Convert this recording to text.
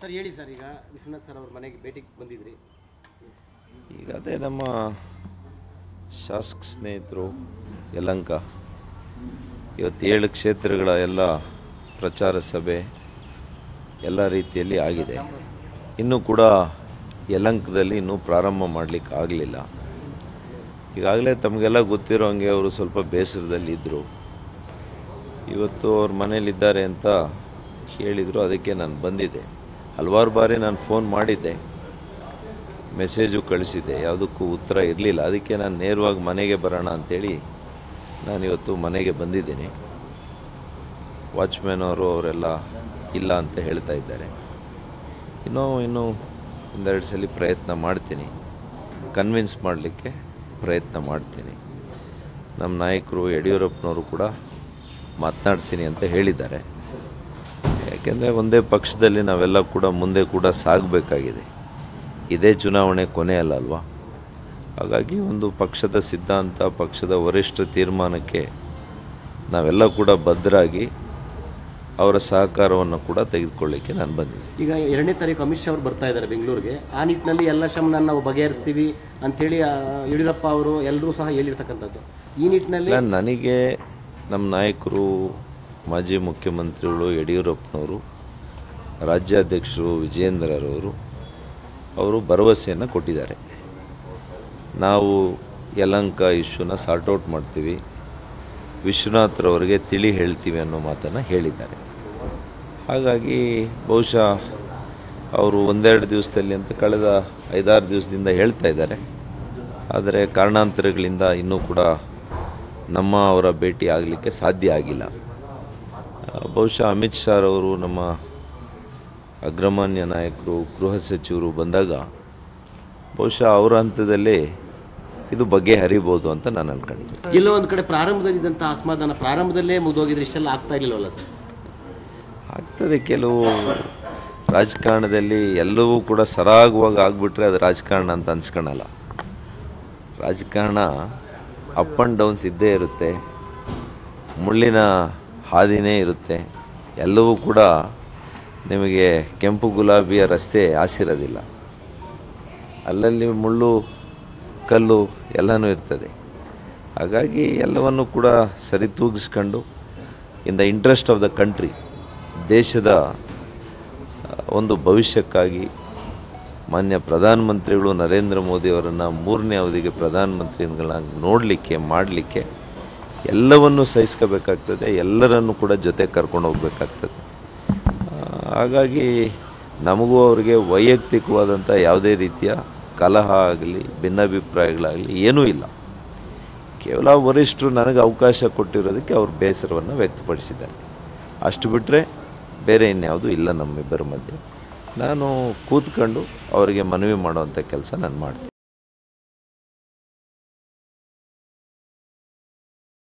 Sir ಹೇಳಿ sir, ಈಗ Vishwanath sir ಅವ್ರ ಮನೆಗೆ ಭೇಟಿಗೆ ಬಂದಿದ್ರಿ. ಈಗ ಅದೇ ನಮ್ಮ ಶಾಸಕ ಸ್ನೇಹಿತರು ಯಲಹಂಕ ಇವತ್ತು 7 ಕ್ಷೇತ್ರಗಳ ಎಲ್ಲ ಪ್ರಚಾರ ಸಭೆ ಎಲ್ಲ ರೀತಿಯಲ್ಲಿ ಆಗಿದೆ. ಇನ್ನೂ ಕೂಡ ಯಲಹಂಕದಲ್ಲಿ ಇನ್ನೂ ಪ್ರಾರಂಭ ಮಾಡಲಿಕ್ಕೆ ಆಗಲಿಲ್ಲ. ಈಗಾಗಲೇ ತಮಗೆಲ್ಲ ಗೊತ್ತಿರೋ ಹಾಗೆ ಅವರು ಸ್ವಲ್ಪ ಬೇಸರದಲ್ಲಿದ್ದರು. ಇವತ್ತು ಅವ್ರ ಮನೇಲಿದ್ದಾರೆ ಅಂತ ಹೇಳಿದರು, ಅದಕ್ಕೆ ನಾನು ಬಂದಿದ್ದೆ. ಹಲವಾರು ಬಾರಿ ನಾನು ಫೋನ್ ಮಾಡಿದ್ದೆ, ಮೆಸೇಜು ಕಳಿಸಿದ್ದೆ, ಯಾವುದಕ್ಕೂ ಉತ್ತರ ಇರಲಿಲ್ಲ. ಅದಕ್ಕೆ ನಾನು ನೇರವಾಗಿ ಮನೆಗೆ ಬರೋಣ ಅಂಥೇಳಿ ನಾನಿವತ್ತು ಮನೆಗೆ ಬಂದಿದ್ದೀನಿ. ವಾಚ್ಮ್ಯಾನ್ ಅವರೆಲ್ಲ ಇಲ್ಲ ಅಂತ ಹೇಳ್ತಾ ಇದ್ದಾರೆ. ಇನ್ನೂ ಒಂದೆರಡು ಸಲ ಪ್ರಯತ್ನ ಮಾಡ್ತೀನಿ, ಕನ್ವಿನ್ಸ್ ಮಾಡಲಿಕ್ಕೆ ಪ್ರಯತ್ನ ಮಾಡ್ತೀನಿ. ನಮ್ಮ ನಾಯಕರು ಯಡಿಯೂರಪ್ಪನವರು ಕೂಡ ಮಾತನಾಡ್ತೀನಿ ಅಂತ ಹೇಳಿದ್ದಾರೆ. ಯಾಕೆಂದರೆ ಒಂದೇ ಪಕ್ಷದಲ್ಲಿ ನಾವೆಲ್ಲ ಕೂಡ ಮುಂದೆ ಕೂಡ ಸಾಗಬೇಕಾಗಿದೆ. ಇದೇ ಚುನಾವಣೆ ಕೊನೆಯಲ್ಲ ಅಲ್ವಾ? ಹಾಗಾಗಿ ಒಂದು ಪಕ್ಷದ ಸಿದ್ಧಾಂತ, ಪಕ್ಷದ ವರಿಷ್ಠ ತೀರ್ಮಾನಕ್ಕೆ ನಾವೆಲ್ಲ ಕೂಡ ಬದ್ಧರಾಗಿ ಅವರ ಸಹಕಾರವನ್ನು ಕೂಡ ತೆಗೆದುಕೊಳ್ಳಿಕ್ಕೆ ನಾನು ಬಂದಿದ್ದೆ. ಈಗ 2ನೇ ತಾರೀಕು ಅಮಿತ್ ಶಾ ಅವರು ಬರ್ತಾ ಇದ್ದಾರೆ ಬೆಂಗಳೂರಿಗೆ. ಆ ನಿಟ್ಟಿನಲ್ಲಿ ಎಲ್ಲ ಶ್ರಮನ ನಾವು ಬಗೆಹರಿಸ್ತೀವಿ ಅಂಥೇಳಿ ಯಡಿಯೂರಪ್ಪ ಅವರು ಎಲ್ಲರೂ ಸಹ ಹೇಳಿರ್ತಕ್ಕಂಥದ್ದು. ಈ ನಿಟ್ಟಿನಲ್ಲಿ ನನಗೆ ನಮ್ಮ ನಾಯಕರು, ಮಾಜಿ ಮುಖ್ಯಮಂತ್ರಿಗಳು ಯಡಿಯೂರಪ್ಪನವರು, ರಾಜ್ಯಾಧ್ಯಕ್ಷರು ವಿಜಯೇಂದ್ರರವರು ಅವರು ಭರವಸೆಯನ್ನು ಕೊಟ್ಟಿದ್ದಾರೆ. ನಾವು ಯಲಹಂಕ ಇಶ್ಯೂನ ಸಾರ್ಟ್ಔಟ್ ಮಾಡ್ತೀವಿ, ವಿಶ್ವನಾಥ್ರವರಿಗೆ ತಿಳಿ ಹೇಳ್ತೀವಿ ಅನ್ನೋ ಮಾತನ್ನು ಹೇಳಿದ್ದಾರೆ. ಹಾಗಾಗಿ ಬಹುಶಃ ಅವರು 1-2 ದಿವಸದಲ್ಲಿ ಅಂತ ಕಳೆದ 5-6 ದಿವಸದಿಂದ ಹೇಳ್ತಾ ಇದ್ದಾರೆ. ಆದರೆ ಕಾರಣಾಂತರಗಳಿಂದ ಇನ್ನೂ ಕೂಡ ಅವರ ಭೇಟಿ ಆಗಲಿಕ್ಕೆ ಸಾಧ್ಯ ಆಗಿಲ್ಲ. ಬಹುಶಃ ಅಮಿತ್ ಶಾ ಅವರು, ನಮ್ಮ ಅಗ್ರಮಾನ್ಯ ನಾಯಕರು, ಗೃಹ ಸಚಿವರು ಬಂದಾಗ ಬಹುಶಃ ಅವರ ಹಂತದಲ್ಲೇ ಇದು ಬಗೆಹರಿಬೋದು ಅಂತ ನಾನು ಅನ್ಕೊಂಡಿದ್ದೆ. ಎಲ್ಲೋ ಒಂದು ಕಡೆ ಪ್ರಾರಂಭದಲ್ಲಿದ್ದಂಥ ಅಸಮಾಧಾನ ಪ್ರಾರಂಭದಲ್ಲೇ ಮುಗಿದೋಗಿದ್ರೆ ಇಷ್ಟೆಲ್ಲ ಆಗ್ತಾ ಇರಲಿಲ್ಲವಲ್ಲ ಸರ್? ಆಗ್ತದೆ. ಕೆಲವು ರಾಜಕಾರಣದಲ್ಲಿ ಎಲ್ಲವೂ ಕೂಡ ಸರಾಗವಾಗಿ ಆಗಿಬಿಟ್ರೆ ಅದು ರಾಜಕಾರಣ ಅಂತ ಅನ್ಸ್ಕೊಳಲ್ಲ. ರಾಜಕಾರಣ ಅಪ್ ಆ್ಯಂಡ್ ಡೌನ್ಸ್ ಇದ್ದೇ ಇರುತ್ತೆ, ಮುಳ್ಳಿನ ಹಾದಿನೇ ಇರುತ್ತೆ. ಎಲ್ಲವೂ ಕೂಡ ನಿಮಗೆ ಕೆಂಪು ಗುಲಾಬಿಯ ರಸ್ತೆ ಆಸಿರೋದಿಲ್ಲ. ಅಲ್ಲಲ್ಲಿ ಮುಳ್ಳು, ಕಲ್ಲು ಎಲ್ಲನೂ ಇರ್ತದೆ. ಹಾಗಾಗಿ ಎಲ್ಲವನ್ನು ಕೂಡ ಸರಿತೂಗಿಸ್ಕೊಂಡು in the interest of the country, ದೇಶದ ಒಂದು ಭವಿಷ್ಯಕ್ಕಾಗಿ ಮಾನ್ಯ ಪ್ರಧಾನಮಂತ್ರಿಗಳು ನರೇಂದ್ರ ಮೋದಿಯವರನ್ನು 3ನೇ ಅವಧಿಗೆ ಪ್ರಧಾನಮಂತ್ರಿಗಳಾಗಿ ನೋಡಲಿಕ್ಕೆ, ಮಾಡಲಿಕ್ಕೆ ಎಲ್ಲವನ್ನೂ ಸಹಿಸ್ಕೋಬೇಕಾಗ್ತದೆ. ಎಲ್ಲರನ್ನೂ ಕೂಡ ಜೊತೆ ಕರ್ಕೊಂಡು ಹೋಗಬೇಕಾಗ್ತದೆ. ಹಾಗಾಗಿ ನಮಗೂ ಅವರಿಗೆ ವೈಯಕ್ತಿಕವಾದಂಥ ಯಾವುದೇ ರೀತಿಯ ಕಲಹ ಆಗಲಿ, ಭಿನ್ನಾಭಿಪ್ರಾಯಗಳಾಗಲಿ ಏನೂ ಇಲ್ಲ. ಕೇವಲ ವರಿಷ್ಠರು ನನಗೆ ಅವಕಾಶ ಕೊಟ್ಟಿರೋದಕ್ಕೆ ಅವ್ರ ಬೇಸರವನ್ನು ವ್ಯಕ್ತಪಡಿಸಿದ್ದಾರೆ. ಅಷ್ಟು ಬಿಟ್ಟರೆ ಬೇರೆ ಇನ್ಯಾವುದೂ ಇಲ್ಲ ನಮ್ಮಿಬ್ಬರ ಮಧ್ಯೆ. ನಾನು ಕೂತ್ಕೊಂಡು ಅವರಿಗೆ ಮನವಿ ಮಾಡುವಂಥ ಕೆಲಸ ನಾನು ಮಾಡ್ತೀನಿ.